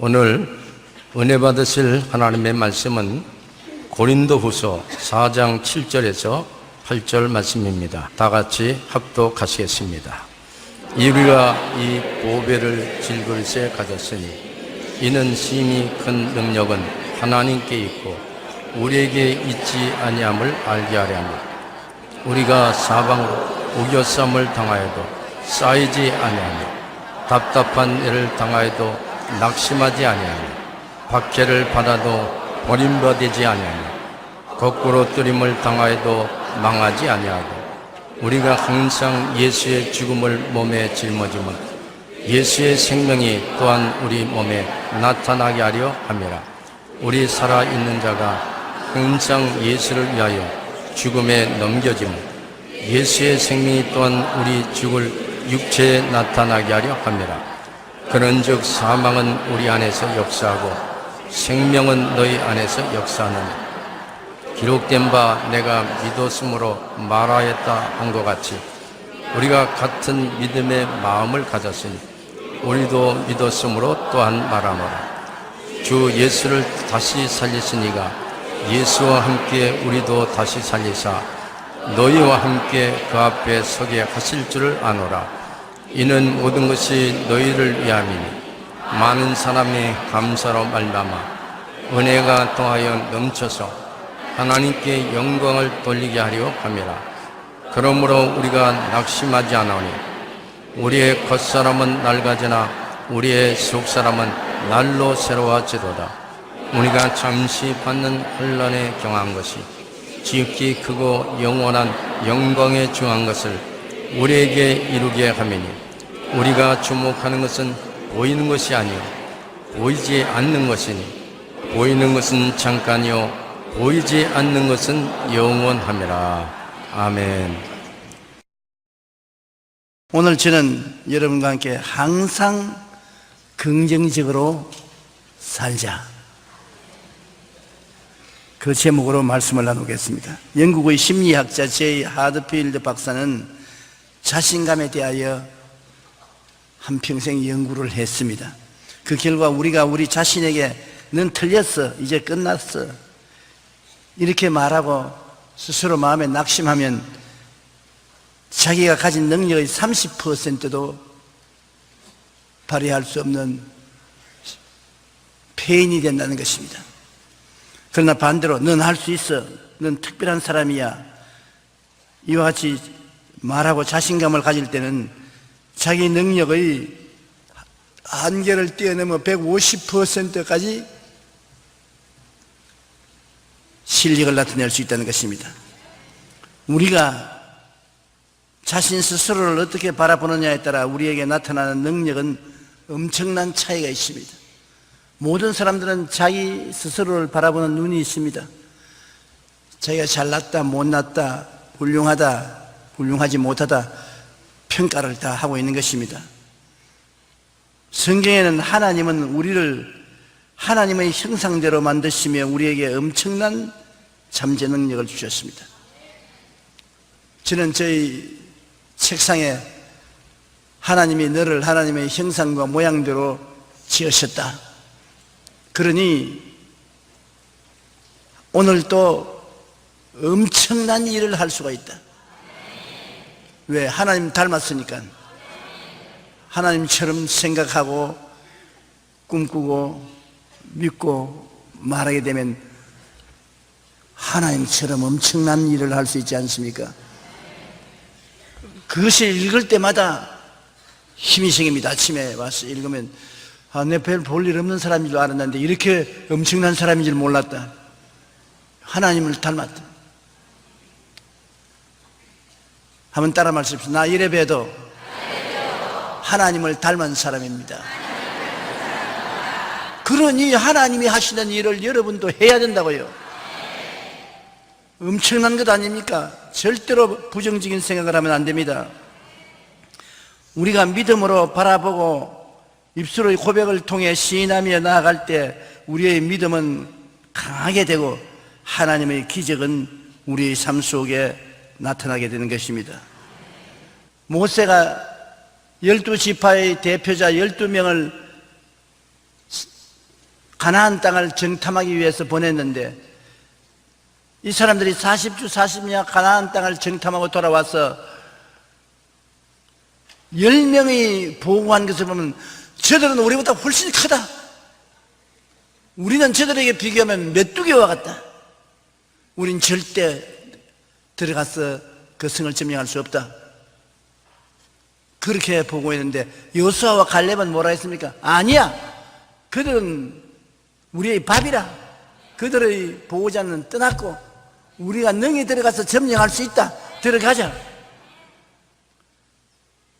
오늘 은혜 받으실 하나님의 말씀은 고린도후서 4장 7절에서 8절 말씀입니다. 다 같이 합독하시겠습니다. 우리가 이 보배를 질그릇에 가졌으니 이는 심히 큰 능력은 하나님께 있고 우리에게 있지 아니함을 알게 하려 함이라. 우리가 사방으로 우겨쌈을 당하여도 쌓이지 아니하며 답답한 일을 당하여도 낙심하지 아니하며 박해를 받아도 버림받지 아니하며 거꾸로 뜨림을 당하여도 망하지 아니하고 우리가 항상 예수의 죽음을 몸에 짊어지면 예수의 생명이 또한 우리 몸에 나타나게 하려 함이라. 우리 살아있는 자가 항상 예수를 위하여 죽음에 넘겨지면 예수의 생명이 또한 우리 죽을 육체에 나타나게 하려 함이라. 그런즉 사망은 우리 안에서 역사하고 생명은 너희 안에서 역사하느니라. 기록된 바 내가 믿었으므로 말하였다 한 것 같이 우리가 같은 믿음의 마음을 가졌으니 우리도 믿었으므로 또한 말하노라. 주 예수를 다시 살리시니가 예수와 함께 우리도 다시 살리사 너희와 함께 그 앞에 서게 하실 줄을 아노라. 이는 모든 것이 너희를 위함이니 많은 사람이 감사로 말미암아 은혜가 더하여 넘쳐서 하나님께 영광을 돌리게 하려 함이라. 그러므로 우리가 낙심하지 않으니 우리의 겉사람은 낡아지나 우리의 속사람은 날로 새로워지도다. 우리가 잠시 받는 혼란에 경한 것이 지극히 크고 영원한 영광에 중한 것을 우리에게 이루게 함이니 우리가 주목하는 것은 보이는 것이 아니요 보이지 않는 것이니 보이는 것은 잠깐이요 보이지 않는 것은 영원함이라. 아멘. 오늘 저는 여러분과 함께 항상 긍정적으로 살자, 그 제목으로 말씀을 나누겠습니다. 영국의 심리학자 제이 하드필드 박사는 자신감에 대하여 한평생 연구를 했습니다. 그 결과 우리가 우리 자신에게 넌 틀렸어, 이제 끝났어, 이렇게 말하고 스스로 마음에 낙심하면 자기가 가진 능력의 30%도 발휘할 수 없는 폐인이 된다는 것입니다. 그러나 반대로 넌 할 수 있어, 넌 특별한 사람이야, 이와 같이 말하고 자신감을 가질 때는 자기 능력의 한계를 뛰어넘어 150%까지 실력을 나타낼 수 있다는 것입니다. 우리가 자신 스스로를 어떻게 바라보느냐에 따라 우리에게 나타나는 능력은 엄청난 차이가 있습니다. 모든 사람들은 자기 스스로를 바라보는 눈이 있습니다. 자기가 잘났다, 못났다, 훌륭하다, 훌륭하지 못하다 평가를 다 하고 있는 것입니다. 성경에는 하나님은 우리를 하나님의 형상대로 만드시며 우리에게 엄청난 잠재 능력을 주셨습니다. 저는 저희 책상에 하나님이 너를 하나님의 형상과 모양대로 지으셨다, 그러니 오늘 또 엄청난 일을 할 수가 있다. 왜? 하나님 닮았으니까. 하나님처럼 생각하고 꿈꾸고 믿고 말하게 되면 하나님처럼 엄청난 일을 할 수 있지 않습니까? 그것을 읽을 때마다 힘이 생깁니다. 아침에 와서 읽으면 내 별 볼 일 없는 사람인 줄 알았는데 이렇게 엄청난 사람인 줄 몰랐다. 하나님을 닮았다. 한번 따라 말씀하십시오. 나 이래 봬도 하나님을 닮은 사람입니다. 그러니 하나님이 하시는 일을 여러분도 해야 된다고요. 엄청난 것 아닙니까? 절대로 부정적인 생각을 하면 안 됩니다. 우리가 믿음으로 바라보고 입술의 고백을 통해 시인하며 나아갈 때 우리의 믿음은 강하게 되고 하나님의 기적은 우리의 삶 속에 나타나게 되는 것입니다. 모세가 12지파의 대표자 12명을 가나안 땅을 정탐하기 위해서 보냈는데 이 사람들이 40주 40년 가나안 땅을 정탐하고 돌아와서 10명이 보고한 것을 보면 저들은 우리보다 훨씬 크다. 우리는 저들에게 비교하면 메뚜기와 같다. 우린 절대 들어가서 그 성을 점령할 수 없다. 그렇게 보고했는데 여호수아와 갈렙은 뭐라 했습니까? 아니야. 그들은 우리의 밥이라. 그들의 보호자는 떠났고 우리가 능히 들어가서 점령할 수 있다. 들어가자.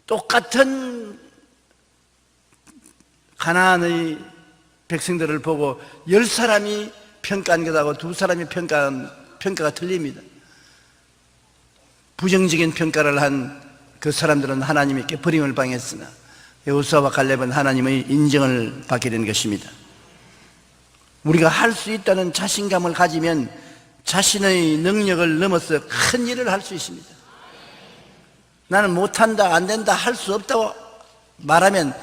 똑같은 가나안의 백성들을 보고 10사람이 평가한 것하고 2사람이 평가가 틀립니다. 부정적인 평가를 한 그 사람들은 하나님께 버림을 당했으나 여호수아와 갈렙은 하나님의 인정을 받게 된 것입니다. 우리가 할 수 있다는 자신감을 가지면 자신의 능력을 넘어서 큰 일을 할 수 있습니다. 나는 못한다, 안 된다, 할 수 없다고 말하면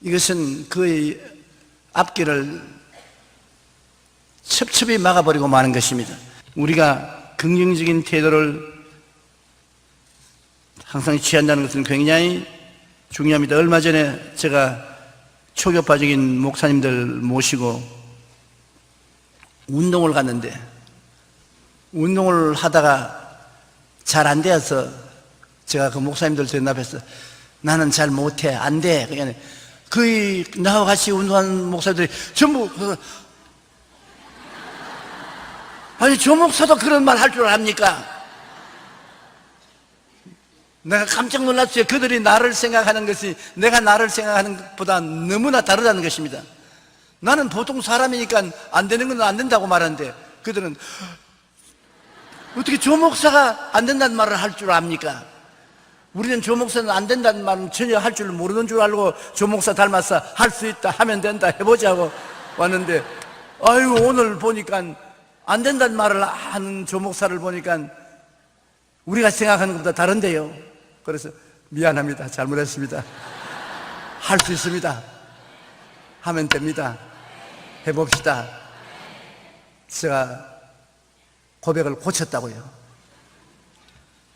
이것은 그의 앞길을 첩첩이 막아버리고 마는 것입니다. 우리가 긍정적인 태도를 항상 취한다는 것은 굉장히 중요합니다. 얼마 전에 제가 초교파적인 목사님들 모시고 운동을 갔는데 운동을 하다가 잘 안 되어서 제가 그 목사님들 대답해서 나는 잘 못해, 안 돼. 그냥 거의 나와 같이 운동하는 목사들이 전부 아니 저 목사도 그런 말 할 줄 압니까? 내가 깜짝 놀랐어요. 그들이 나를 생각하는 것이 내가 나를 생각하는 것보다 너무나 다르다는 것입니다. 나는 보통 사람이니까 안 되는 건 안 된다고 말하는데 그들은 어떻게 조 목사가 안 된다는 말을 할 줄 압니까? 우리는 조 목사는 안 된다는 말은 전혀 할 줄 모르는 줄 알고 조 목사 닮아서 할 수 있다, 하면 된다, 해보자고 왔는데 아유 오늘 보니까 안 된다는 말을 하는 조 목사를 보니까 우리가 생각하는 것보다 다른데요. 그래서 미안합니다. 잘못했습니다. 할 수 있습니다. 하면 됩니다. 해봅시다. 제가 고백을 고쳤다고요.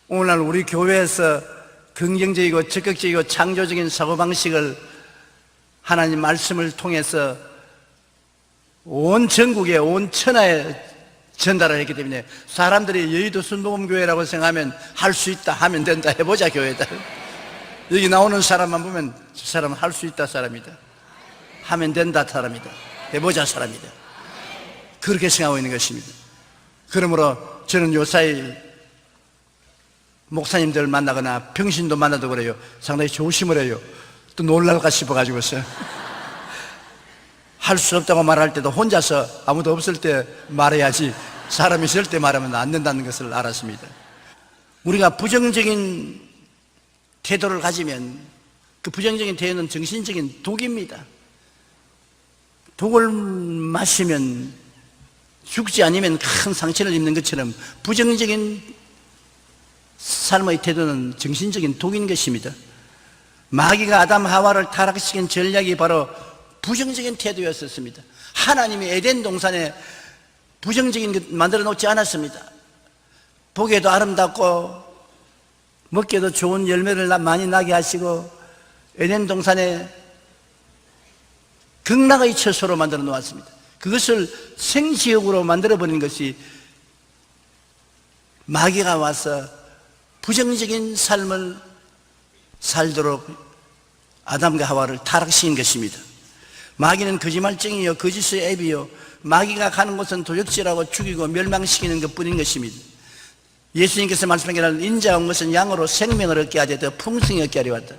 오늘날 우리 교회에서 긍정적이고 적극적이고 창조적인 사고방식을 하나님 말씀을 통해서 온 전국에 온 천하에 전달을 했기 때문에 사람들이 여의도 순복음교회라고 생각하면 할 수 있다, 하면 된다, 해보자 교회다. 여기 나오는 사람만 보면 저 사람은 할 수 있다 사람이다, 하면 된다 사람이다, 해보자 사람이다. 그렇게 생각하고 있는 것입니다. 그러므로 저는 요사이 목사님들 만나거나 병신도 만나도 그래요. 상당히 조심을 해요. 또 놀랄까 싶어가지고서 할 수 없다고 말할 때도 혼자서 아무도 없을 때 말해야지 사람이 있을 때 말하면 안 된다는 것을 알았습니다. 우리가 부정적인 태도를 가지면 그 부정적인 태도는 정신적인 독입니다. 독을 마시면 죽지 않으면 큰 상처를 입는 것처럼 부정적인 삶의 태도는 정신적인 독인 것입니다. 마귀가 아담 하와를 타락시킨 전략이 바로 부정적인 태도였었습니다. 하나님이 에덴 동산에 부정적인 것 만들어 놓지 않았습니다. 보기에도 아름답고 먹기에도 좋은 열매를 많이 나게 하시고 에덴 동산에 극락의 처소로 만들어 놓았습니다. 그것을 생지역으로 만들어 버린 것이 마귀가 와서 부정적인 삶을 살도록 아담과 하와를 타락시킨 것입니다. 마귀는 거짓말쟁이요 거짓의 앱이요 마귀가 가는 곳은 도적질하고 죽이고 멸망시키는 것뿐인 것입니다. 예수님께서 말씀하기를 인자가 온 것은 양으로 생명을 얻게 하되 더 풍성히 얻게 하려 왔다.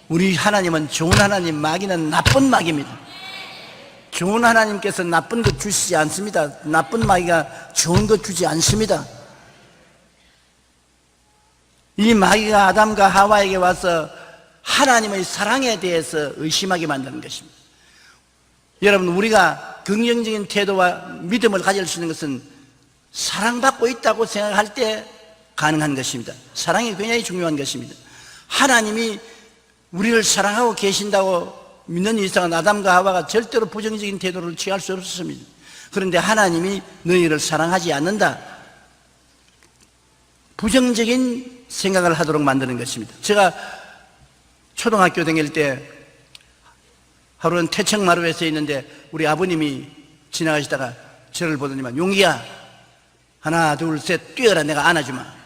우리 하나님은 좋은 하나님, 마귀는 나쁜 마귀입니다. 좋은 하나님께서 나쁜 것 주시지 않습니다. 나쁜 마귀가 좋은 것 주지 않습니다. 이 마귀가 아담과 하와에게 와서 하나님의 사랑에 대해서 의심하게 만드는 것입니다. 여러분, 우리가 긍정적인 태도와 믿음을 가질 수 있는 것은 사랑받고 있다고 생각할 때 가능한 것입니다. 사랑이 굉장히 중요한 것입니다. 하나님이 우리를 사랑하고 계신다고 믿는 이상은 아담과 하와가 절대로 부정적인 태도를 취할 수 없었습니다. 그런데 하나님이 너희를 사랑하지 않는다, 부정적인 생각을 하도록 만드는 것입니다. 제가 초등학교 다닐 때 하루는 태척마루에서 있는데 우리 아버님이 지나가시다가 저를 보더니만, 용기야, 하나 둘 셋 뛰어라, 내가 안아주마.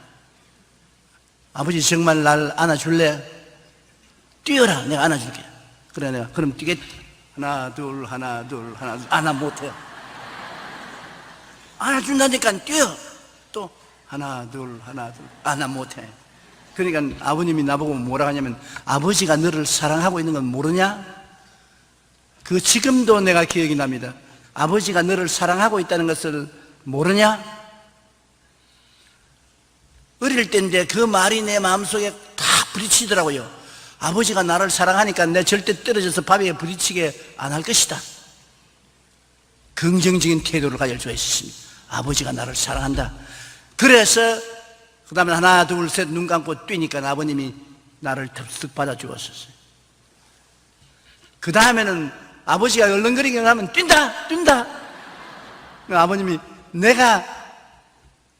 아버지 정말 날 안아줄래? 뛰어라, 내가 안아줄게. 그래, 내가 그럼 뛰겠지. 하나 둘 하나 둘 하나 둘. 나 못해. 안아준다니까 뛰어. 또 하나 둘 하나 둘. 나 못해. 그러니까 아버님이 나보고 뭐라 하냐면, 아버지가 너를 사랑하고 있는 건 모르냐? 그 지금도 내가 기억이 납니다. 아버지가 너를 사랑하고 있다는 것을 모르냐? 어릴 때인데 그 말이 내 마음속에 다 부딪히더라고요. 아버지가 나를 사랑하니까 내 절대 떨어져서 바위에 부딪히게 안 할 것이다. 긍정적인 태도를 가질 수 있었습니다. 아버지가 나를 사랑한다. 그래서 그 다음에 하나 둘 셋 눈 감고 뛰니까 아버님이 나를 덥석 받아 주었었어요. 그 다음에는 아버지가 얼렁거리기만 하면 뛴다. 아버님이 내가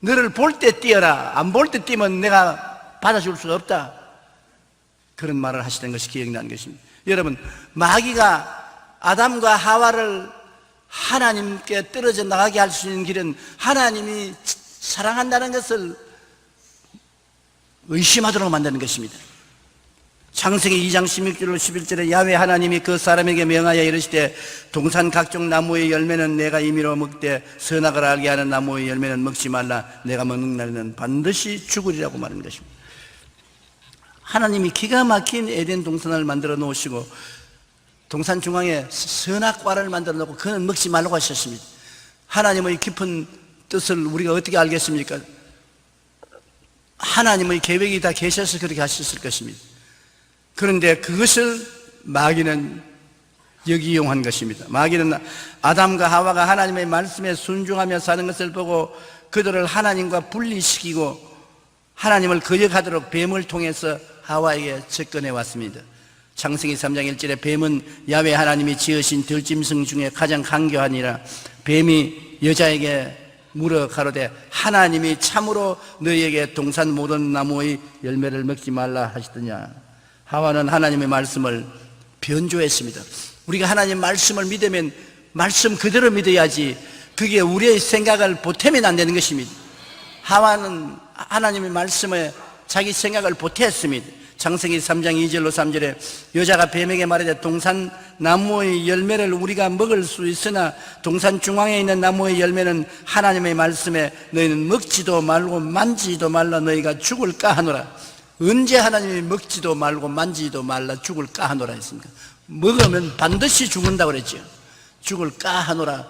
너를 볼 때 뛰어라, 안 볼 때 뛰면 내가 받아줄 수가 없다, 그런 말을 하시던 것이 기억나는 것입니다. 여러분, 마귀가 아담과 하와를 하나님께 떨어져 나가게 할 수 있는 길은 하나님이 사랑한다는 것을 의심하도록 만드는 것입니다. 창세기 2장 16절로 11절에 야훼 하나님이 그 사람에게 명하여 이르시되, 동산 각종 나무의 열매는 내가 임의로 먹되 선악을 알게 하는 나무의 열매는 먹지 말라. 내가 먹는 날에는 반드시 죽으리라고 말하는 것입니다. 하나님이 기가 막힌 에덴 동산을 만들어 놓으시고 동산 중앙에 선악과를 만들어 놓고 그는 먹지 말라고 하셨습니다. 하나님의 깊은 뜻을 우리가 어떻게 알겠습니까? 하나님의 계획이 다 계셔서 그렇게 하셨을 것입니다. 그런데 그것을 마귀는 역이용한 것입니다. 마귀는 아담과 하와가 하나님의 말씀에 순종하며 사는 것을 보고 그들을 하나님과 분리시키고 하나님을 거역하도록 뱀을 통해서 하와에게 접근해 왔습니다. 창세기 3장 1절에 뱀은 야훼 하나님이 지으신 들짐승 중에 가장 강교하니라. 뱀이 여자에게 물어 가로되, 하나님이 참으로 너희에게 동산 모든 나무의 열매를 먹지 말라 하시더냐. 하와는 하나님의 말씀을 변조했습니다. 우리가 하나님 말씀을 믿으면 말씀 그대로 믿어야지, 그게 우리의 생각을 보태면 안 되는 것입니다. 하와는 하나님의 말씀에 자기 생각을 보태했습니다. 창세기 3장 2절로 3절에 여자가 뱀에게 말하되, 동산 나무의 열매를 우리가 먹을 수 있으나 동산 중앙에 있는 나무의 열매는 하나님의 말씀에 너희는 먹지도 말고 만지지도 말라, 너희가 죽을까 하노라. 언제 하나님이 먹지도 말고 만지지도 말라, 죽을까 하노라 했습니까? 먹으면 반드시 죽는다고 그랬죠. 죽을까 하노라.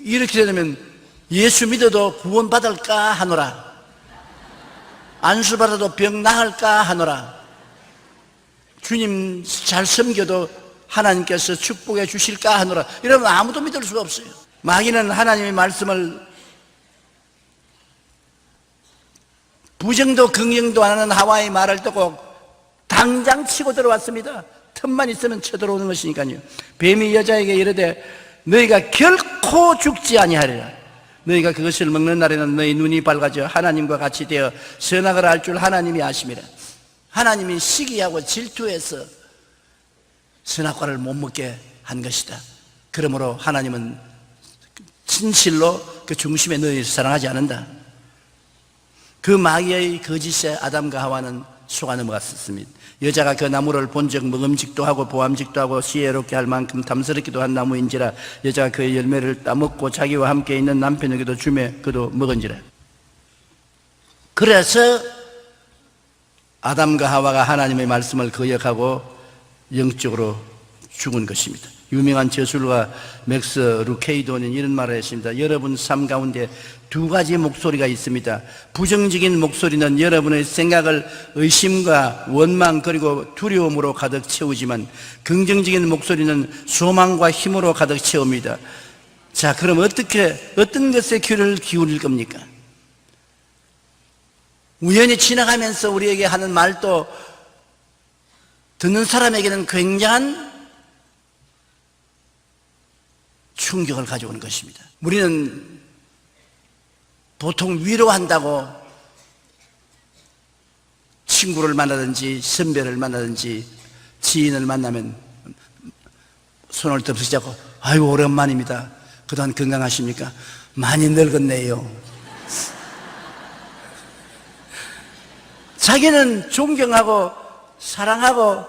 이렇게 되면 예수 믿어도 구원받을까 하노라, 안수 받아도 병 나을까 하노라, 주님 잘 섬겨도 하나님께서 축복해 주실까 하노라. 이러면 아무도 믿을 수가 없어요. 마귀는 하나님의 말씀을 부정도 긍정도 안 하는 하와의 말을 듣고 당장 치고 들어왔습니다. 틈만 있으면 쳐들어오는 것이니까요. 뱀이 여자에게 이르되, 너희가 결코 죽지 아니하리라. 너희가 그것을 먹는 날에는 너희 눈이 밝아져 하나님과 같이 되어 선악을 알 줄 하나님이 아심이라. 하나님이 시기하고 질투해서 선악과를 못 먹게 한 것이다. 그러므로 하나님은 진실로 그 중심에 너희를 사랑하지 않는다. 그 마귀의 거짓에 아담과 하와는 속아 넘어갔었습니다. 여자가 그 나무를 본즉 먹음직도 하고 보암직도 하고 지혜롭게 할 만큼 탐스럽기도 한 나무인지라. 여자가 그의 열매를 따먹고 자기와 함께 있는 남편에게도 주매 그도 먹은지라. 그래서 아담과 하와가 하나님의 말씀을 거역하고 영적으로 죽은 것입니다. 유명한 저술가 맥스 루케이도는 이런 말을 했습니다. 여러분 삶 가운데 두 가지 목소리가 있습니다. 부정적인 목소리는 여러분의 생각을 의심과 원망 그리고 두려움으로 가득 채우지만, 긍정적인 목소리는 소망과 힘으로 가득 채웁니다. 자, 그럼 어떤 것에 귀를 기울일 겁니까? 우연히 지나가면서 우리에게 하는 말도 듣는 사람에게는 굉장한 충격을 가져오는 것입니다. 우리는 보통 위로한다고 친구를 만나든지 선배를 만나든지 지인을 만나면 손을 덥석 잡고 아이고 오랜만입니다. 그동안 건강하십니까? 많이 늙었네요. 자기는 존경하고 사랑하고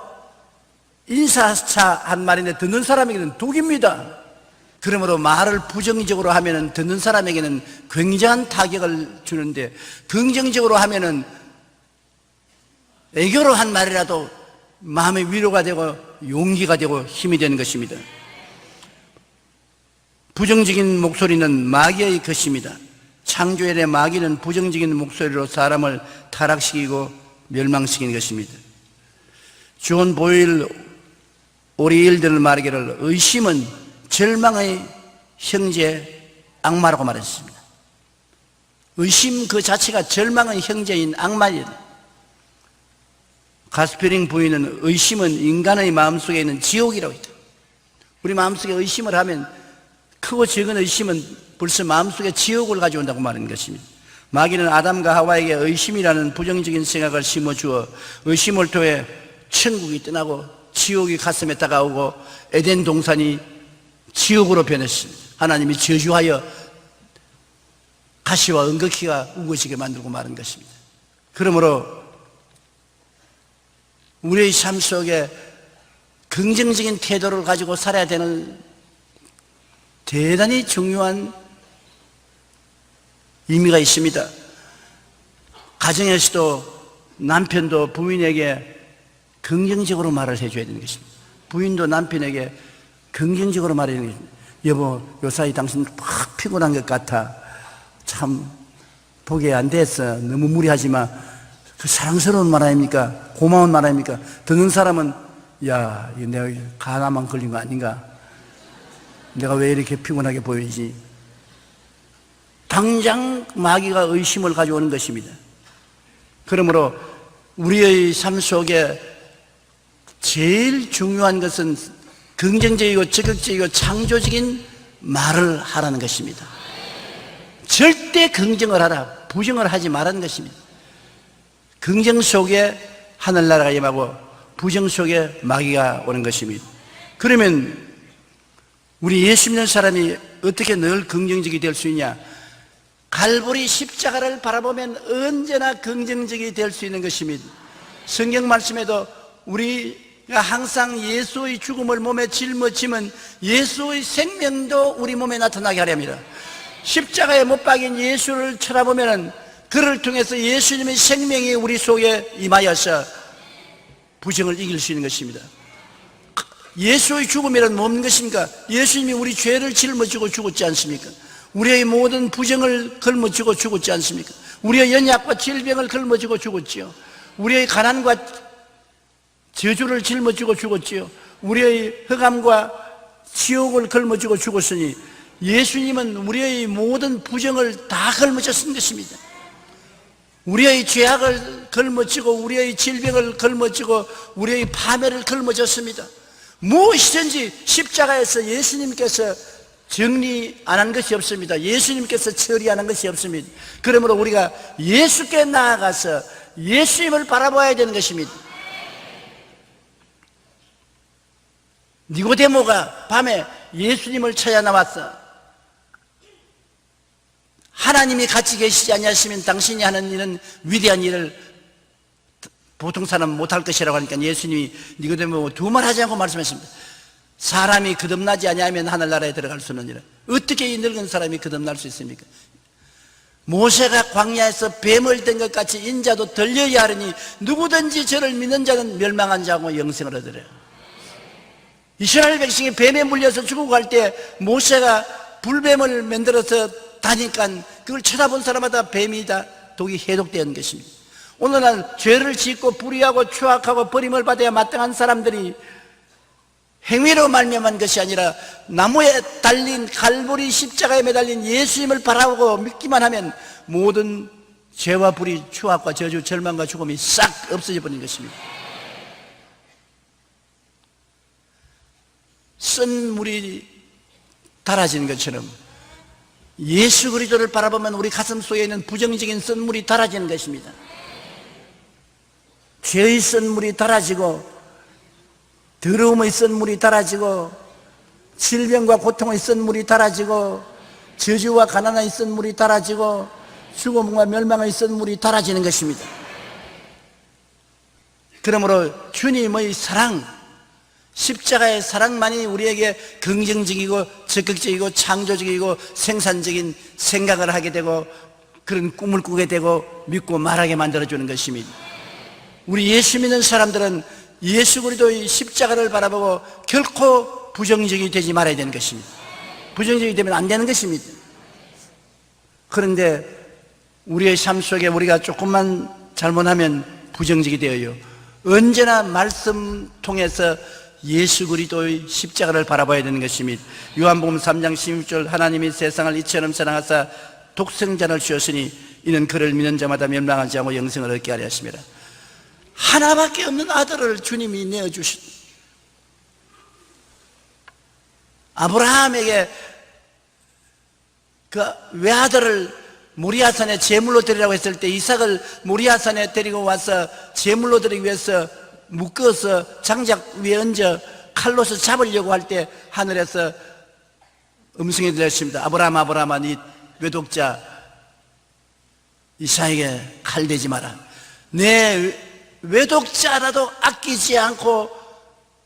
인사차 한 말인데 듣는 사람에게는 독입니다. 그러므로 말을 부정적으로 하면은 듣는 사람에게는 굉장한 타격을 주는데 긍정적으로 하면은 애교로 한 말이라도 마음의 위로가 되고 용기가 되고 힘이 되는 것입니다. 부정적인 목소리는 마귀의 것입니다. 창조일의 마귀는 부정적인 목소리로 사람을 타락시키고 멸망시키는 것입니다. 존 보일 오리일드를 말하기를 의심은 절망의 형제 악마라고 말했습니다. 의심 그 자체가 절망의 형제인 악마입니다. 가스페링 부인은 의심은 인간의 마음속에 있는 지옥이라고 했다. 우리 마음속에 의심을 하면 크고 적은 의심은 벌써 마음속에 지옥을 가져온다고 말하는 것입니다. 마귀는 아담과 하와에게 의심이라는 부정적인 생각을 심어주어 의심을 통해 천국이 떠나고 지옥이 가슴에 다가오고 에덴 동산이 지옥으로 변했습니다. 하나님이 저주하여 가시와 은거키가 우거지게 만들고 마는 것입니다. 그러므로 우리의 삶 속에 긍정적인 태도를 가지고 살아야 되는 대단히 중요한 의미가 있습니다. 가정에서도 남편도 부인에게 긍정적으로 말을 해줘야 되는 것입니다. 부인도 남편에게 긍정적으로 말해야 되는 것입니다. 여보, 요사이 당신 팍 피곤한 것 같아. 참 보기에 안 됐어. 너무 무리하지 마. 그 사랑스러운 말 아닙니까? 고마운 말 아닙니까? 듣는 사람은 야, 이거 내가 가나만 걸린 거 아닌가? 내가 왜 이렇게 피곤하게 보이지? 당장 마귀가 의심을 가져오는 것입니다. 그러므로 우리의 삶 속에 제일 중요한 것은 긍정적이고 적극적이고 창조적인 말을 하라는 것입니다. 절대 긍정을 하라, 부정을 하지 말라는 것입니다. 긍정 속에 하늘나라가 임하고 부정 속에 마귀가 오는 것입니다. 그러면 우리 예수 믿는 사람이 어떻게 늘 긍정적이 될 수 있냐? 갈보리 십자가를 바라보면 언제나 긍정적이 될 수 있는 것입니다. 성경 말씀에도 우리가 항상 예수의 죽음을 몸에 짊어지면 예수의 생명도 우리 몸에 나타나게 하려 합니다. 십자가에 못 박인 예수를 쳐다보면 그를 통해서 예수님의 생명이 우리 속에 임하여서 부정을 이길 수 있는 것입니다. 예수의 죽음이란 무슨 것입니까? 예수님이 우리 죄를 짊어지고 죽었지 않습니까? 우리의 모든 부정을 걸머쥐고 죽었지 않습니까? 우리의 연약과 질병을 걸머쥐고 죽었지요. 우리의 가난과 저주를 짊어지고 죽었지요. 우리의 흑암과 지옥을 걸머쥐고 죽었으니 예수님은 우리의 모든 부정을 다 걸머졌는 것입니다. 우리의 죄악을 걸머쥐고 우리의 질병을 걸머쥐고 우리의 파멸을 걸머졌습니다. 무엇이든지 십자가에서 예수님께서 정리 안 한 것이 없습니다. 예수님께서 처리 안 한 것이 없습니다. 그러므로 우리가 예수께 나아가서 예수님을 바라봐야 되는 것입니다. 니고데모가 밤에 예수님을 찾아 나왔어. 하나님이 같이 계시지 아니하시면 당신이 하는 일은 위대한 일을 보통 사람은 못할 것이라고 하니까 예수님이 니고데모 두말 하지 않고 말씀하십니다. 사람이 거듭나지 아니하면 하늘나라에 들어갈 수 없느니라. 어떻게 이 늙은 사람이 거듭날 수 있습니까? 모세가 광야에서 뱀을 된 것 같이 인자도 들려야 하리니 누구든지 저를 믿는 자는 멸망한 자고 영생을 얻으리라. 이스라엘 백성이 뱀에 물려서 죽어갈 때 모세가 불뱀을 만들어서 다니까 그걸 쳐다본 사람마다 뱀이다 독이 해독되는 것입니다. 오늘날 죄를 짓고 불의하고 추악하고 버림을 받아야 마땅한 사람들이 행위로 말미암은 것이 아니라 나무에 달린 갈보리 십자가에 매달린 예수님을 바라보고 믿기만 하면 모든 죄와 불의, 추악과 저주, 절망과 죽음이 싹 없어져 버리는 것입니다. 쓴 물이 달아지는 것처럼 예수 그리스도를 바라보면 우리 가슴 속에 있는 부정적인 썬물이 달아지는 것입니다. 죄의 썬물이 달아지고 더러움의 썬물이 달아지고 질병과 고통의 썬물이 달아지고 저주와 가난의 썬물이 달아지고 죽음과 멸망의 썬물이 달아지는 것입니다. 그러므로 주님의 사랑, 십자가의 사랑만이 우리에게 긍정적이고 적극적이고 창조적이고 생산적인 생각을 하게 되고 그런 꿈을 꾸게 되고 믿고 말하게 만들어주는 것입니다. 우리 예수 믿는 사람들은 예수 그리스도의 십자가를 바라보고 결코 부정적이 되지 말아야 되는 것입니다. 부정적이 되면 안 되는 것입니다. 그런데 우리의 삶 속에 우리가 조금만 잘못하면 부정적이 되어요. 언제나 말씀 통해서 예수 그리스도의 십자가를 바라봐야 되는 것입니다. 요한복음 3장 16절 하나님이 세상을 이처럼 사랑하사 독생자를 주었으니 이는 그를 믿는 자마다 멸망하지 않고 영생을 얻게 하려 하심이라. 하나밖에 없는 아들을 주님이 내어주신 아브라함에게 그 외아들을 모리아산에 제물로 드리라고 했을 때 이삭을 모리아산에 데리고 와서 제물로 드리기 위해서 묶어서 장작 위에 얹어 칼로서 잡으려고 할 때 하늘에서 음성이 들렸습니다. 아브라함 아브라함아 네 외독자 이삭에게 칼 대지 마라. 내 외독자라도 아끼지 않고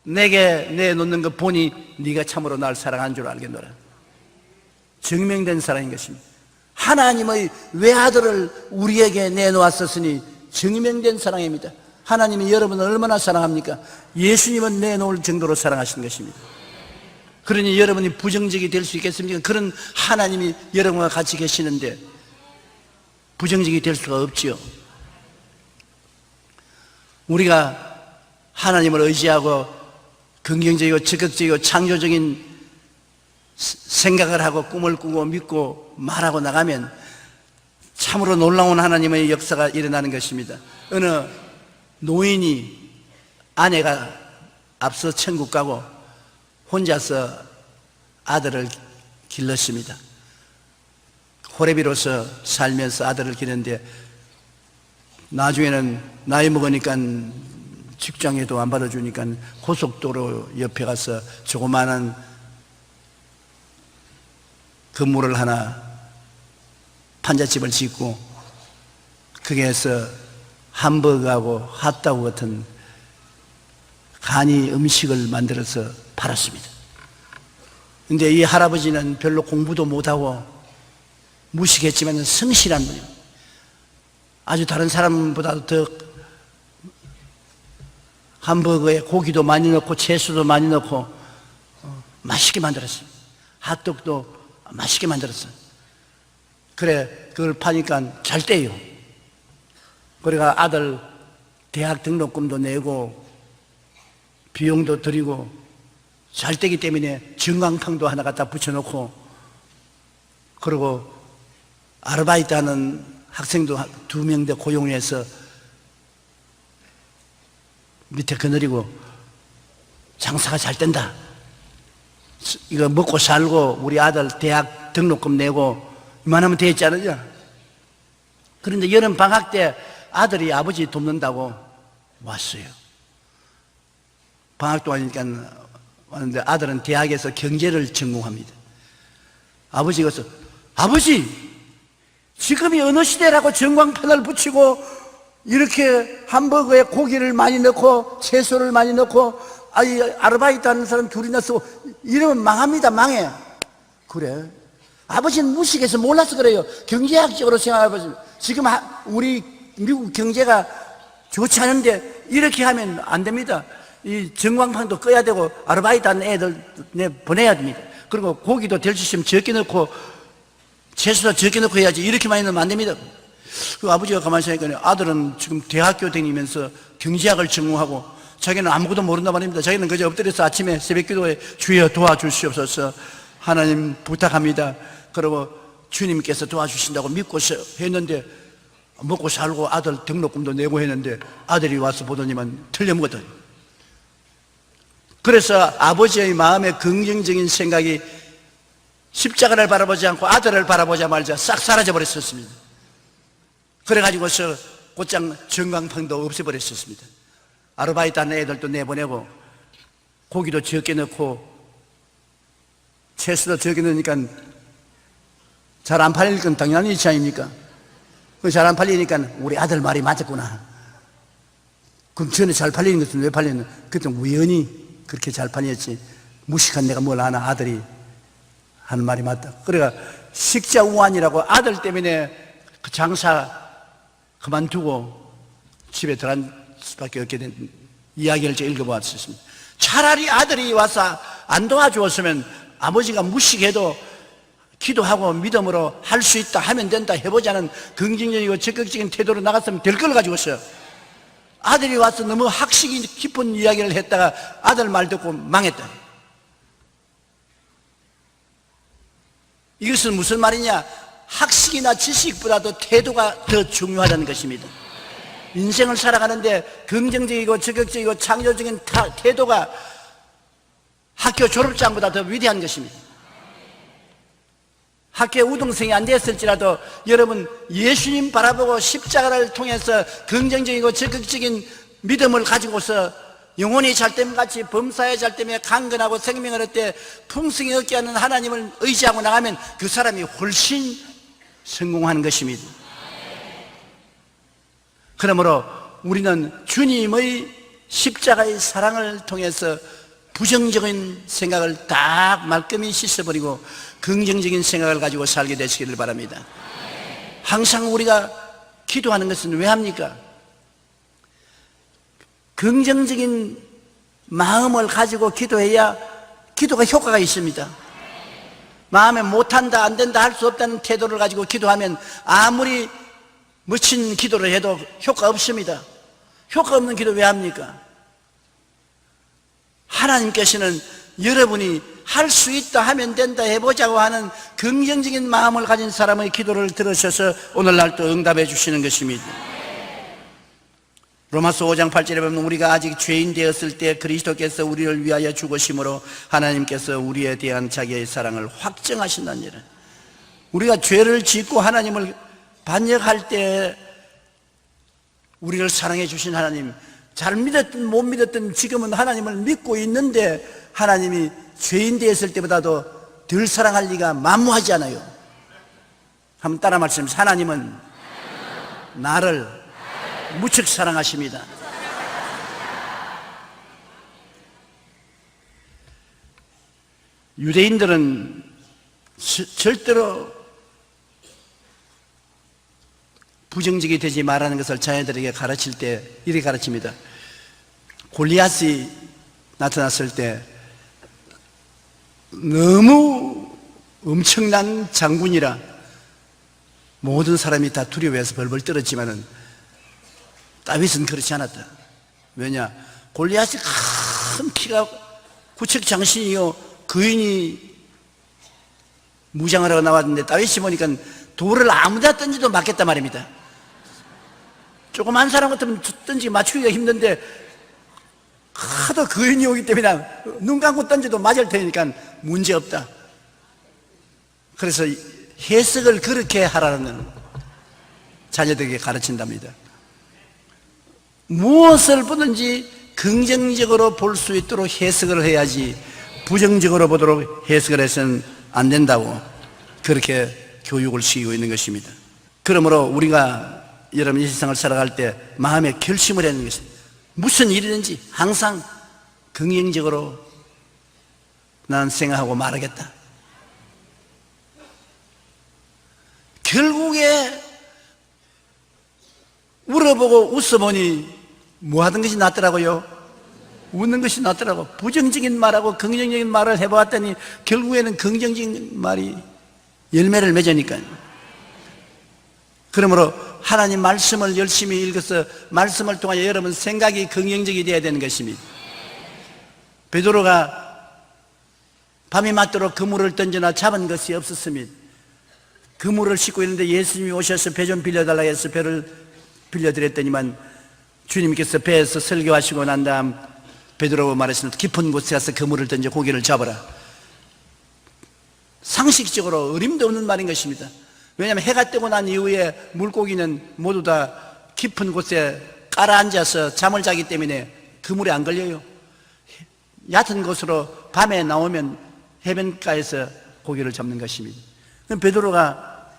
내게 내놓는 것 보니 네가 참으로 날 사랑한 줄 알겠노라. 증명된 사랑인 것입니다. 하나님의 외아들을 우리에게 내놓았었으니 증명된 사랑입니다. 하나님이 여러분을 얼마나 사랑합니까? 예수님은 내놓을 정도로 사랑하시는 것입니다. 그러니 여러분이 부정적이 될 수 있겠습니까? 그런 하나님이 여러분과 같이 계시는데 부정적이 될 수가 없지요. 우리가 하나님을 의지하고 긍정적이고 적극적이고 창조적인 생각을 하고 꿈을 꾸고 믿고 말하고 나가면 참으로 놀라운 하나님의 역사가 일어나는 것입니다. 어느 노인이 아내가 앞서 천국 가고 혼자서 아들을 길렀습니다. 호레비로서 살면서 아들을 기르는데 나중에는 나이 먹으니까 직장에도 안 받아주니까 고속도로 옆에 가서 조그마한 건물을 하나 판잣집을 짓고 거기에서 hamburger하고 핫도그 같은 간이 음식을 만들어서 팔았습니다. 근데 이 할아버지는 별로 공부도 못하고 무식했지만 성실한 분이에요. 아주 다른 사람보다도 더 hamburger에 고기도 많이 넣고 채소도 많이 넣고 맛있게 만들었어요. 핫도그도 맛있게 만들었어요. 그래 그걸 파니까 잘 떼요. 그래가 아들 대학 등록금도 내고 비용도 드리고 잘 되기 때문에 전광판도 하나 갖다 붙여놓고 그리고 아르바이트 하는 학생도 2명 더 고용해서 밑에 거느리고 장사가 잘 된다. 이거 먹고 살고 우리 아들 대학 등록금 내고 이만하면 되지 않느냐. 그런데 여름 방학 때 아들이 아버지 돕는다고 왔어요. 방학 동안이니까 왔는데 아들은 대학에서 경제를 전공합니다. 아버지가 그래서 아버지 지금이 어느 시대라고 전광판을 붙이고 이렇게 hamburger에 고기를 많이 넣고 채소를 많이 넣고 아르바이트 하는 사람 둘이나 쓰고 이러면 망합니다. 망해. 그래 아버지는 무식해서 몰라서 그래요. 경제학적으로 생각해보세요. 지금 우리 미국 경제가 좋지 않은데 이렇게 하면 안 됩니다. 이 전광판도 꺼야 되고 아르바이트 하는 애들 보내야 됩니다. 그리고 고기도 될 수 있으면 적게 넣고 채소도 적게 넣고 해야지 이렇게 많이 넣으면 안 됩니다. 그 아버지가 가만히 생각하니까 아들은 지금 대학교 다니면서 경제학을 전공하고 자기는 아무것도 모른단 말입니다. 자기는 그저 엎드려서 아침에 새벽기도에 주여 도와주시옵소서 하나님 부탁합니다. 그리고 주님께서 도와주신다고 믿고서 했는데 먹고 살고 아들 등록금도 내고 했는데 아들이 와서 보더니만 틀려먹었더니 그래서 아버지의 마음에 긍정적인 생각이 십자가를 바라보지 않고 아들을 바라보자 말자 싹 사라져버렸었습니다. 그래가지고서 곧장 전광판도 없애버렸었습니다. 아르바이트 하는 애들도 내보내고 고기도 적게 넣고 채소도 적게 넣으니까 잘 안 팔릴 건 당연한 일치 아닙니까? 잘 안 팔리니까 우리 아들 말이 맞았구나. 그럼 전에 잘 팔리는 것은 왜 팔렸나? 그때 우연히 그렇게 잘 팔렸지. 무식한 내가 뭘 아나. 아들이 하는 말이 맞다. 그래가 식자우환이라고 아들 때문에 그 장사 그만두고 집에 들어간 수밖에 없게 된 이야기를 제가 읽어보았습니다. 차라리 아들이 와서 안 도와주었으면 아버지가 무식해도 기도하고 믿음으로 할 수 있다, 하면 된다, 해보자는 긍정적이고 적극적인 태도로 나갔으면 될 걸 가지고서 아들이 와서 너무 학식이 깊은 이야기를 했다가 아들 말 듣고 망했다. 이것은 무슨 말이냐? 학식이나 지식보다도 태도가 더 중요하다는 것입니다. 인생을 살아가는데 긍정적이고 적극적이고 창조적인 태도가 학교 졸업장보다 더 위대한 것입니다. 학교에 우등생이 안 됐을지라도 여러분 예수님 바라보고 십자가를 통해서 긍정적이고 적극적인 믿음을 가지고서 영혼이 잘됨 같이 범사에 잘됨에 강건하고 생명을 얻되 풍성히 얻게 하는 하나님을 의지하고 나가면 그 사람이 훨씬 성공하는 것입니다. 그러므로 우리는 주님의 십자가의 사랑을 통해서 부정적인 생각을 딱 말끔히 씻어버리고 긍정적인 생각을 가지고 살게 되시기를 바랍니다. 항상 우리가 기도하는 것은 왜 합니까? 긍정적인 마음을 가지고 기도해야 기도가 효과가 있습니다. 마음에 못한다, 안 된다, 할 수 없다는 태도를 가지고 기도하면 아무리 멋진 기도를 해도 효과 없습니다. 효과 없는 기도 왜 합니까? 하나님께서는 여러분이 할 수 있다, 하면 된다, 해보자고 하는 긍정적인 마음을 가진 사람의 기도를 들으셔서 오늘날 또 응답해 주시는 것입니다. 로마서 5장 8절에 보면 우리가 아직 죄인 되었을 때 그리스도께서 우리를 위하여 죽으심으로 하나님께서 우리에 대한 자기의 사랑을 확증하신다니라. 우리가 죄를 짓고 하나님을 반역할 때 우리를 사랑해 주신 하나님, 잘 믿었든 못 믿었든 지금은 하나님을 믿고 있는데 하나님이 죄인 되었을 때보다도 덜 사랑할 리가 만무하지 않아요. 한번 따라 말씀하세요. 하나님은 나를 무척 사랑하십니다. 유대인들은 절대로 부정적이 되지 말라는 것을 자녀들에게 가르칠 때 이렇게 가르칩니다. 골리앗이 나타났을 때 너무 엄청난 장군이라 모든 사람이 다 두려워해서 벌벌 떨었지만은 다윗은 그렇지 않았다. 왜냐? 골리앗이 큰 키가 구척장신이요 거인이 무장을 하고 나왔는데 다윗이 보니까 돌을 아무데나 던지도 맞겠단 말입니다. 조그만 사람 같으면 던지기 맞추기가 힘든데 하도 거인이 오기 때문에 눈 감고 던져도 맞을 테니까 문제없다. 그래서 해석을 그렇게 하라는 자녀들에게 가르친답니다. 무엇을 보든지 긍정적으로 볼 수 있도록 해석을 해야지 부정적으로 보도록 해석을 해서는 안 된다고 그렇게 교육을 시키고 있는 것입니다. 그러므로 우리가 여러분 이 세상을 살아갈 때 마음에 결심을 하는 것입니다. 무슨 일이든지 항상 긍정적으로 나는 생각하고 말하겠다. 결국에 울어보고 웃어보니 뭐 하던 것이 낫더라고요? 웃는 것이 낫더라고. 부정적인 말하고 긍정적인 말을 해보았더니 결국에는 긍정적인 말이 열매를 맺으니까요. 그러므로 하나님 말씀을 열심히 읽어서 말씀을 통하여 여러분 생각이 긍정적이 되어야 되는 것입니다. 베드로가 밤이 맞도록 그물을 던져나 잡은 것이 없었습니다. 그물을 싣고 있는데 예수님이 오셔서 배 좀 빌려달라 해서 배를 빌려드렸더니만 주님께서 배에서 설교하시고 난 다음 베드로가 말했습니다. 깊은 곳에 가서 그물을 던져 고기를 잡아라. 상식적으로 어림도 없는 말인 것입니다. 왜냐하면 해가 뜨고 난 이후에 물고기는 모두 다 깊은 곳에 깔아앉아서 잠을 자기 때문에 그물에 안 걸려요. 얕은 곳으로 밤에 나오면 해변가에서 고기를 잡는 것입니다. 그럼 베드로가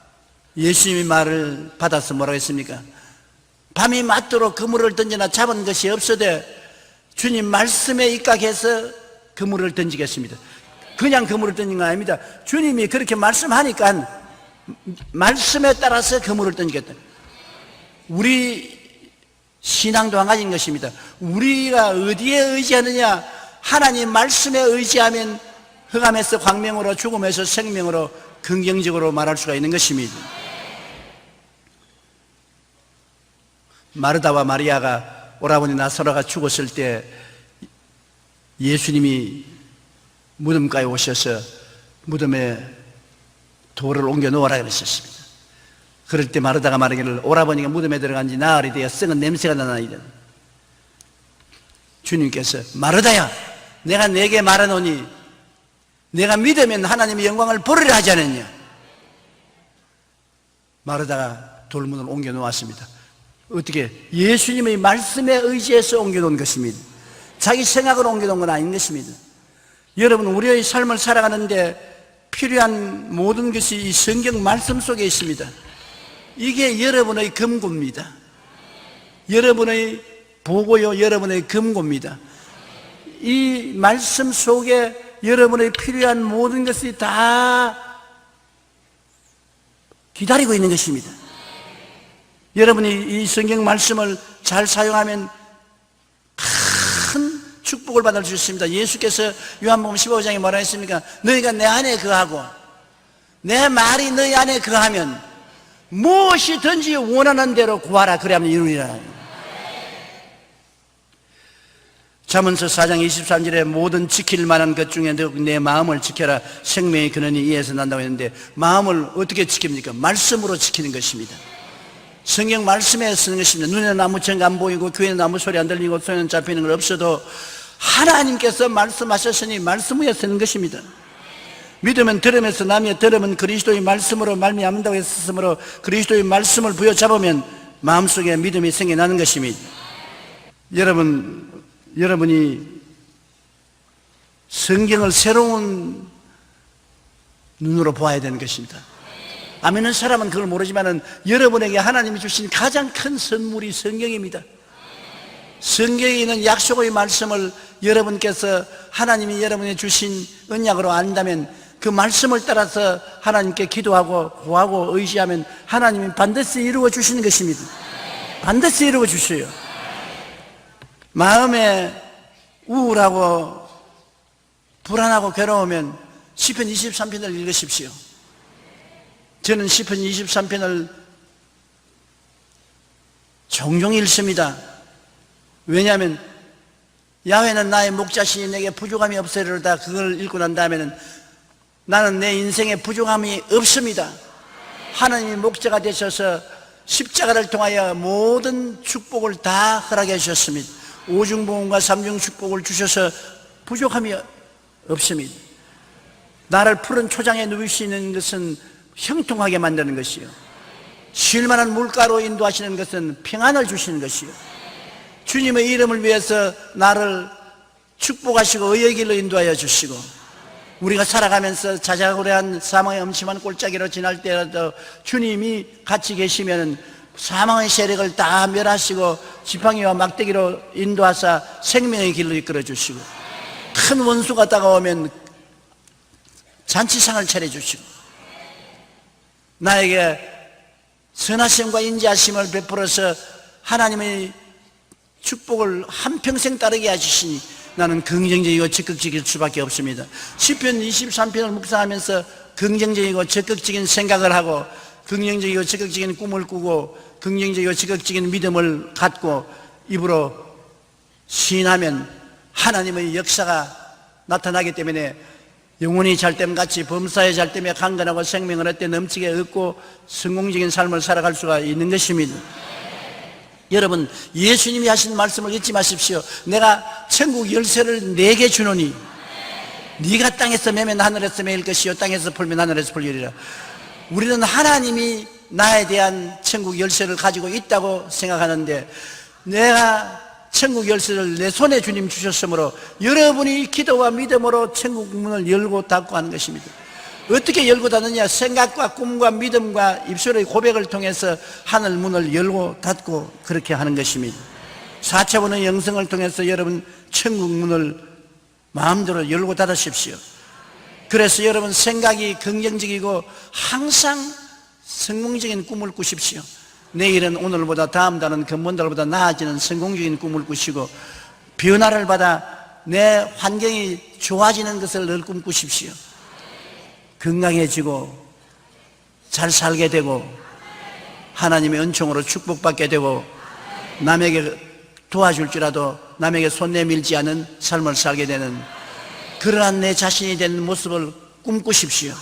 예수님의 말을 받아서 뭐라고 했습니까? 밤이 맞도록 그물을 던지나 잡은 것이 없어되 주님 말씀에 입각해서 그물을 던지겠습니다. 그냥 그물을 던진 거 아닙니다. 주님이 그렇게 말씀하니까 말씀에 따라서 그물을 던지겠다. 우리 신앙도 한 가지인 것입니다. 우리가 어디에 의지하느냐? 하나님 말씀에 의지하면 흑암에서 광명으로, 죽음에서 생명으로 긍정적으로 말할 수가 있는 것입니다. 마르다와 마리아가 오라버니 나사로가 죽었을 때 예수님이 무덤가에 오셔서 무덤에 돌을 옮겨 놓으라 그랬었습니다. 그럴 때 마르다가 말하기를 오라버니가 무덤에 들어간 지 나흘이 되어 썩은 냄새가 나나이다. 주님께서 마르다야, 내가 네게 말하노니 내가 믿으면 하나님의 영광을 보리라 하지 않았냐. 마르다가 돌문을 옮겨 놓았습니다. 어떻게? 예수님의 말씀에 의지해서 옮겨 놓은 것입니다. 자기 생각으로 옮겨 놓은 건 아닌 것입니다. 여러분, 우리의 삶을 살아가는데 필요한 모든 것이 이 성경 말씀 속에 있습니다. 이게 여러분의 금고입니다. 여러분의 보고요, 여러분의 금고입니다. 이 말씀 속에 여러분의 필요한 모든 것이 다 기다리고 있는 것입니다. 여러분이 이 성경 말씀을 잘 사용하면 큰 축복을 받을 수 있습니다. 예수께서 요한복음 15장에 뭐라 했습니까? 너희가 내 안에 거하고 내 말이 너희 안에 거하면 무엇이든지 원하는 대로 구하라, 그래야만 이루리라. 잠언서 4장 23절에 모든 지킬 만한 것 중에 내 마음을 지켜라, 생명의 근원이 이에서 난다고 했는데, 마음을 어떻게 지킵니까? 말씀으로 지키는 것입니다. 성경 말씀에 쓰는 것입니다. 눈에 나무청 안 보이고 귀에 나무 소리 안 들리고 손에는 잡히는 건 없어도 하나님께서 말씀하셨으니 말씀 위에 쓰는 것입니다. 믿으면 들음에서 나며 들음은 그리스도의 말씀으로 말미암는다고 했으므로 그리스도의 말씀을 부여잡으면 마음속에 믿음이 생겨나는 것입니다. 여러분이 성경을 새로운 눈으로 보아야 되는 것입니다. 아멘은 사람은 그걸 모르지만은 여러분에게 하나님이 주신 가장 큰 선물이 성경입니다. 성경에 있는 약속의 말씀을 여러분께서 하나님이 여러분에 주신 언약으로 안다면 그 말씀을 따라서 하나님께 기도하고 구하고 의지하면 하나님이 반드시 이루어 주시는 것입니다. 반드시 이루어 주셔요. 마음에 우울하고 불안하고 괴로우면 시편 23편을 읽으십시오. 저는 시편 23편을 종종 읽습니다. 왜냐하면 야훼는 나의 목자시니 내게 부족함이 없으리로다, 그걸 읽고 난 다음에는 나는 내 인생에 부족함이 없습니다. 하나님이 목자가 되셔서 십자가를 통하여 모든 축복을 다 허락해 주셨습니다. 오중보험과 삼중 축복을 주셔서 부족함이 없습니다. 나를 푸른 초장에 누이시는 것은 형통하게 만드는 것이요, 쉴만한 물가로 인도하시는 것은 평안을 주시는 것이요, 주님의 이름을 위해서 나를 축복하시고 의의 길로 인도하여 주시고, 우리가 살아가면서 자자고레한 사망의 엄침한 골짜기로 지날 때라도 주님이 같이 계시면 사망의 세력을 다 멸하시고 지팡이와 막대기로 인도하사 생명의 길로 이끌어 주시고, 큰 원수가 다가오면 잔치상을 차려주시고, 나에게 선하심과 인자하심을 베풀어서 하나님의 축복을 한평생 따르게 해주시니 나는 긍정적이고 적극적일 수밖에 없습니다. 시편 23편을 묵상하면서 긍정적이고 적극적인 생각을 하고 긍정적이고 적극적인 꿈을 꾸고 긍정적이고 적극적인 믿음을 갖고 입으로 시인하면 하나님의 역사가 나타나기 때문에 영혼이 잘됨같이 범사에 잘됨에 강건하고 생명을 얻되 넘치게 얻고 성공적인 삶을 살아갈 수가 있는 것입니다. 여러분, 예수님이 하신 말씀을 잊지 마십시오. 내가 천국 열쇠를 내게 주노니 네가 땅에서 매면 하늘에서 매일 것이요 땅에서 풀면 하늘에서 풀리리라. 우리는 하나님이 나에 대한 천국 열쇠를 가지고 있다고 생각하는데, 내가 천국 열쇠를 내 손에 주님 주셨으므로 여러분이 기도와 믿음으로 천국 문을 열고 닫고 하는 것입니다. 어떻게 열고 닫느냐? 생각과 꿈과 믿음과 입술의 고백을 통해서 하늘 문을 열고 닫고 그렇게 하는 것입니다. 4차원의 영성을 통해서 여러분 천국 문을 마음대로 열고 닫으십시오. 그래서 여러분 생각이 긍정적이고 항상 성공적인 꿈을 꾸십시오. 내일은 오늘보다, 다음 달은 금번달보다 나아지는 성공적인 꿈을 꾸시고, 변화를 받아 내 환경이 좋아지는 것을 늘 꿈꾸십시오. 건강해지고 잘 살게 되고 하나님의 은총으로 축복받게 되고, 남에게 도와줄지라도 남에게 손 내밀지 않은 삶을 살게 되는 그러한 내 자신이 되는 모습을 꿈꾸십시오.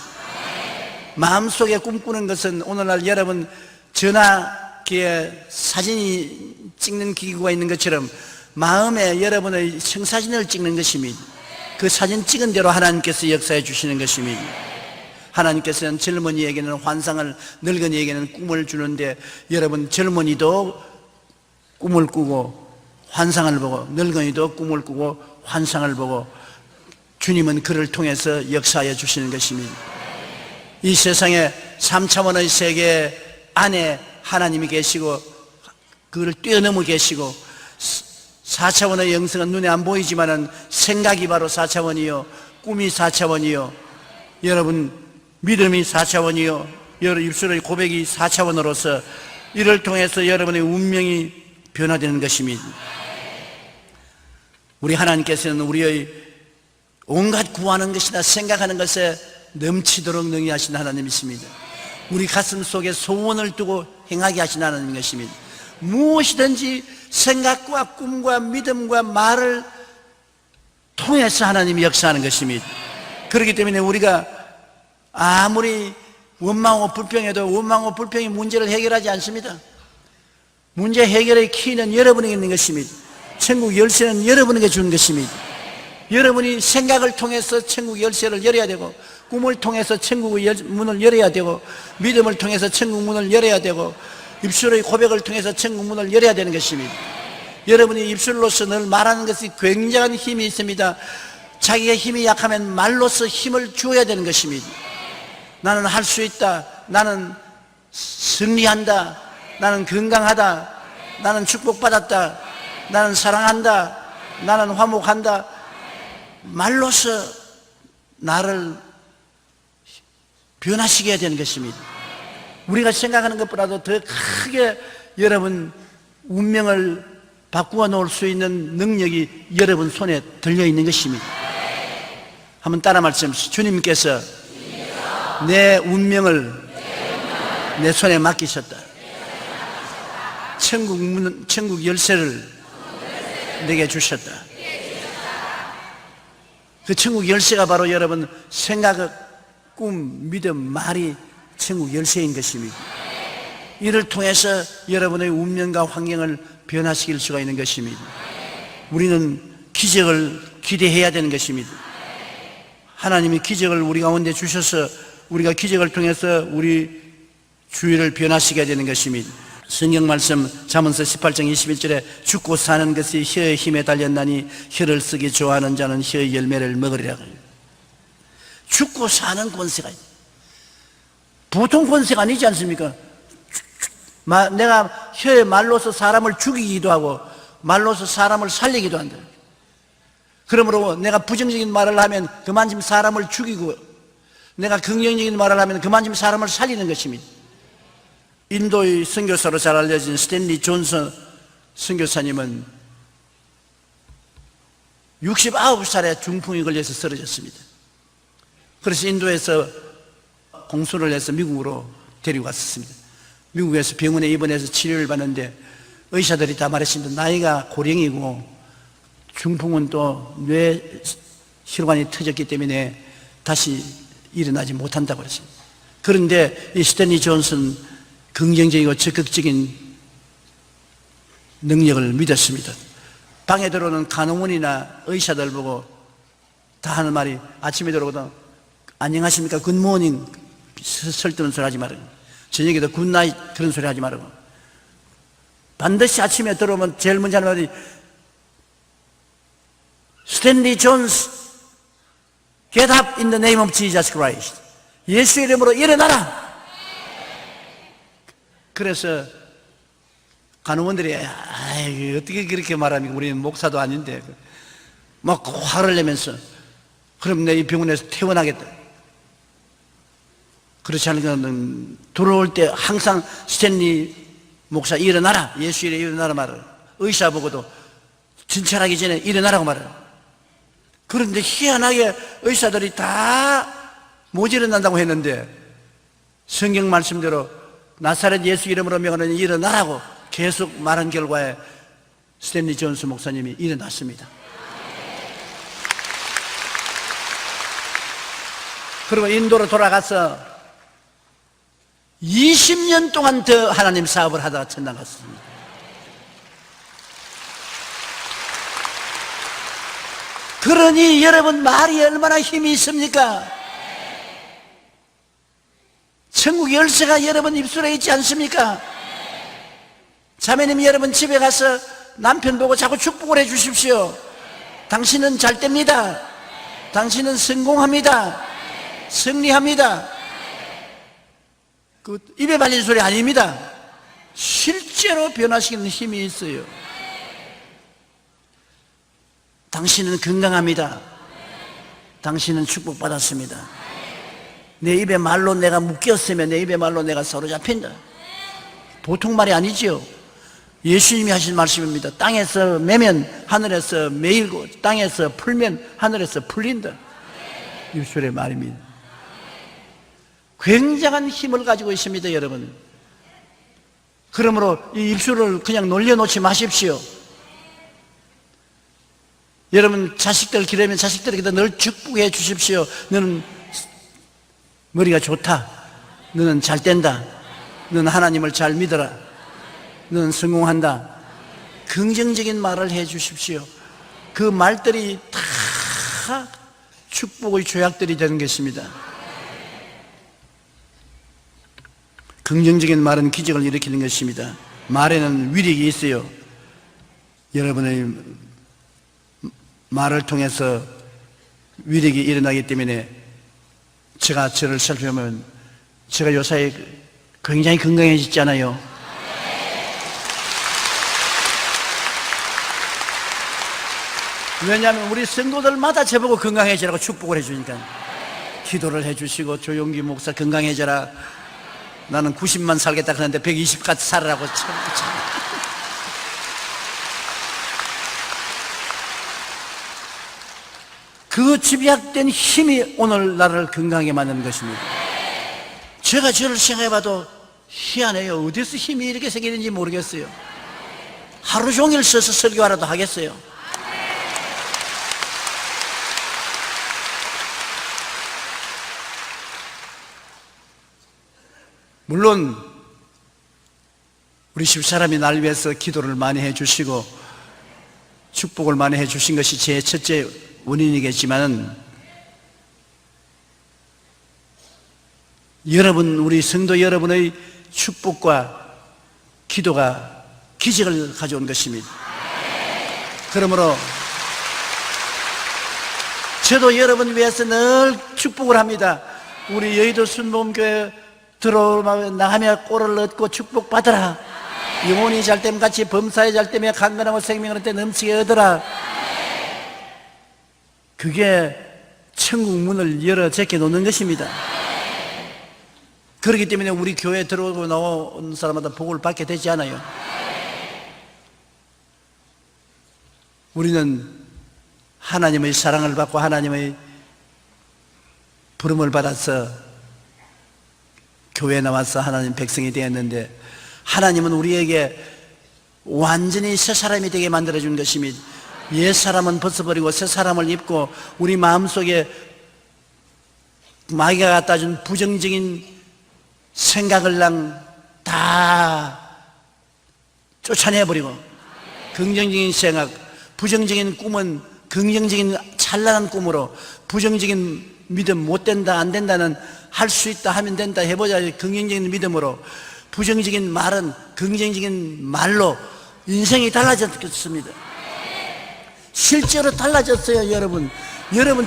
마음속에 꿈꾸는 것은 오늘날 여러분 전화기에 사진이 찍는 기구가 있는 것처럼 마음에 여러분의 청사진을 찍는 것입니다. 그 사진 찍은 대로 하나님께서 역사해 주시는 것입니다. 하나님께서는 젊은이에게는 환상을, 늙은이에게는 꿈을 주는데, 여러분 젊은이도 꿈을 꾸고 환상을 보고, 늙은이도 꿈을 꾸고 환상을 보고, 주님은 그를 통해서 역사해 주시는 것입니다. 이 세상에 3차원의 세계 안에 하나님이 계시고 그걸 뛰어넘어 계시고, 4차원의 영성은 눈에 안 보이지만은 생각이 바로 4차원이요, 꿈이 4차원이요, 여러분 믿음이 4차원이요, 여러분 입술의 고백이 4차원으로서 이를 통해서 여러분의 운명이 변화되는 것입니다. 우리 하나님께서는 우리의 온갖 구하는 것이나 생각하는 것에 넘치도록 능히하신 하나님이십니다. 우리 가슴 속에 소원을 두고 행하게 하신 하나님인 것입니다. 무엇이든지 생각과 꿈과 믿음과 말을 통해서 하나님이 역사하는 것입니다. 그렇기 때문에 우리가 아무리 원망하고 불평해도 원망하고 불평이 문제를 해결하지 않습니다. 문제 해결의 키는 여러분에게 있는 것입니다. 천국 열쇠는 여러분에게 주는 것입니다. 여러분이 생각을 통해서 천국 열쇠를 열어야 되고, 꿈을 통해서 천국의 문을 열어야 되고, 믿음을 통해서 천국 문을 열어야 되고, 입술의 고백을 통해서 천국 문을 열어야 되는 것입니다. 여러분이 입술로서 늘 말하는 것이 굉장한 힘이 있습니다. 자기의 힘이 약하면 말로서 힘을 주어야 되는 것입니다. 나는 할 수 있다, 나는 승리한다, 나는 건강하다, 나는 축복받았다, 나는 사랑한다, 나는 화목한다. 말로서 나를 변화시켜야 되는 것입니다. 우리가 생각하는 것보다도 더 크게 여러분 운명을 바꾸어 놓을 수 있는 능력이 여러분 손에 들려 있는 것입니다. 한번 따라 말씀하십시오. 주님께서 내 운명을 내 손에 맡기셨다. 천국 열쇠를 내게 주셨다. 그 천국 열쇠가 바로 여러분 생각, 꿈, 믿음, 말이 천국 열쇠인 것입니다. 이를 통해서 여러분의 운명과 환경을 변화시킬 수가 있는 것입니다. 우리는 기적을 기대해야 되는 것입니다. 하나님이 기적을 우리 가운데 주셔서 우리가 기적을 통해서 우리 주위를 변화시켜야 되는 것입니다. 성경 말씀 잠언서 18장 21절에 죽고 사는 것이 혀의 힘에 달렸나니 혀를 쓰기 좋아하는 자는 혀의 열매를 먹으리라. 죽고 사는 권세가 있다. 보통 권세가 아니지 않습니까? 내가 혀의 말로서 사람을 죽이기도 하고 말로서 사람을 살리기도 한다. 그러므로 내가 부정적인 말을 하면 그만큼 사람을 죽이고, 내가 긍정적인 말을 하면 그만큼 사람을 살리는 것입니다. 인도의 선교사로 잘 알려진 스탠리 존슨 선교사님은 69살에 중풍이 걸려서 쓰러졌습니다. 그래서 인도에서 공수를 해서 미국으로 데리고 갔었습니다. 미국에서 병원에 입원해서 치료를 받는데 의사들이 다 말했습니다. 나이가 고령이고 중풍은 또 뇌 혈관이 터졌기 때문에 다시 일어나지 못한다고 그랬습니다. 그런데 이 스탠리 존슨 긍정적이고 적극적인 능력을 믿었습니다. 방에 들어오는 간호문이나 의사들 보고 다 하는 말이 아침에 들어오거든 안녕하십니까 굿모닝 설득는 소리 하지 말고 저녁에도 굿나잇 그런 소리 하지 말고 반드시 아침에 들어오면 제일 먼저 하는 말이 스탠리 존스 get up in the name of Jesus Christ 예수 이름으로 일어나라. 그래서 간호원들이 어떻게 그렇게 말합니까? 우리는 목사도 아닌데 막 화를 내면서 그럼 내 이 병원에서 퇴원하겠다. 그렇지 않으면 들어올 때 항상 스탠리 목사 일어나라 예수 이름으로 일어나라 말을 의사 보고도 진찰하기 전에 일어나라고 말을. 그런데 희한하게 의사들이 다 못 일어난다고 했는데 성경 말씀대로 나사렛 예수 이름으로 명하노니 일어나라고 계속 말한 결과에 스탠리 존스 목사님이 일어났습니다. 그리고 인도로 돌아가서 20년 동안 더 하나님 사업을 하다가 천당 갔습니다. 그러니 여러분 말이 얼마나 힘이 있습니까? 천국 열쇠가 여러분 입술에 있지 않습니까? 자매님 여러분 집에 가서 남편 보고 자꾸 축복을 해 주십시오. 당신은 잘 됩니다. 당신은 성공합니다. 승리합니다. 그 입에 발린 소리 아닙니다. 실제로 변화시키는 힘이 있어요. 당신은 건강합니다. 당신은 축복받았습니다. 내 입에 말로 내가 묶였으면 내 입에 말로 내가 사로잡힌다. 보통 말이 아니지요. 예수님이 하신 말씀입니다. 땅에서 매면 하늘에서 매일고 땅에서 풀면 하늘에서 풀린다. 예수의 말입니다. 굉장한 힘을 가지고 있습니다, 여러분. 그러므로 이 입술을 그냥 놀려놓지 마십시오. 여러분 자식들 기르면 자식들에게 늘 축복해 주십시오. 너는 머리가 좋다. 너는 잘 된다. 너는 하나님을 잘 믿어라. 너는 성공한다. 긍정적인 말을 해 주십시오. 그 말들이 다 축복의 조약들이 되는 것입니다. 긍정적인 말은 기적을 일으키는 것입니다. 말에는 위력이 있어요. 여러분의 말을 통해서 위력이 일어나기 때문에 제가 저를 살펴보면 제가 요사이 굉장히 건강해졌잖아요. 왜냐하면 우리 성도들마다 저보고 건강해지라고 축복을 해주니까 기도를 해주시고 조용기 목사 건강해져라. 나는 90만 살겠다 그랬는데 120까지 살으라고 참. 그 집약된 힘이 오늘 나를 건강하게 만드는 것입니다. 제가 저를 생각해봐도 희한해요. 어디서 힘이 이렇게 생기는지 모르겠어요. 하루 종일 서서 설교하라도 하겠어요. 물론 우리 집사람이 날 위해서 기도를 많이 해주시고 축복을 많이 해주신 것이 제 첫째 원인이겠지만 여러분, 우리 성도 여러분의 축복과 기도가 기적을 가져온 것입니다. 그러므로 저도 여러분 위해서 늘 축복을 합니다. 우리 여의도 순복음교회 들어오면 나가며 꼴을 얻고 축복받으라. 영혼이 잘됨 같이 범사에 잘되며 강건하고 생명을 얻되 넘치게 얻으라. 그게 천국 문을 열어 제껴 놓는 것입니다. 그렇기 때문에 우리 교회에 들어오고 나온 사람마다 복을 받게 되지 않아요. 우리는 하나님의 사랑을 받고 하나님의 부름을 받아서 교회에 나와서 하나님 백성이 되었는데 하나님은 우리에게 완전히 새 사람이 되게 만들어준 것입니다. 옛 사람은 벗어버리고 새 사람을 입고 우리 마음속에 마귀가 갖다 준 부정적인 생각을 다 쫓아내버리고 긍정적인 생각, 부정적인 꿈은 긍정적인 찬란한 꿈으로 부정적인 믿음 못 된다 안 된다는 할 수 있다 하면 된다 해보자 긍정적인 믿음으로 부정적인 말은 긍정적인 말로 인생이 달라졌습니다. 실제로 달라졌어요. 여러분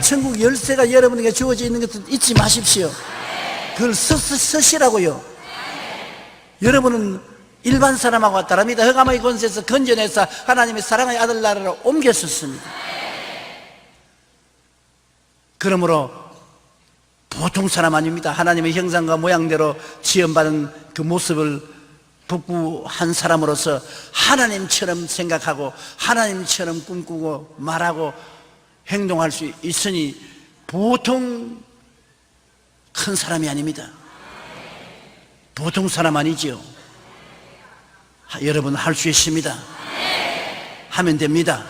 천국 열쇠가 여러분에게 주어져 있는 것을 잊지 마십시오. 그걸 쓰시라고요. 여러분은 일반 사람하고 다릅니다. 흑암의 권세에서 건져내서 하나님의 사랑의 아들 나라로 옮겼었습니다. 그러므로 보통 사람 아닙니다. 하나님의 형상과 모양대로 지음받은 그 모습을 복구한 사람으로서 하나님처럼 생각하고 하나님처럼 꿈꾸고 말하고 행동할 수 있으니 보통 큰 사람이 아닙니다. 보통 사람 아니지요. 여러분 할 수 있습니다. 하면 됩니다.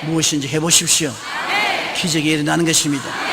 무엇인지 해보십시오. 기적이 일어나는 것입니다.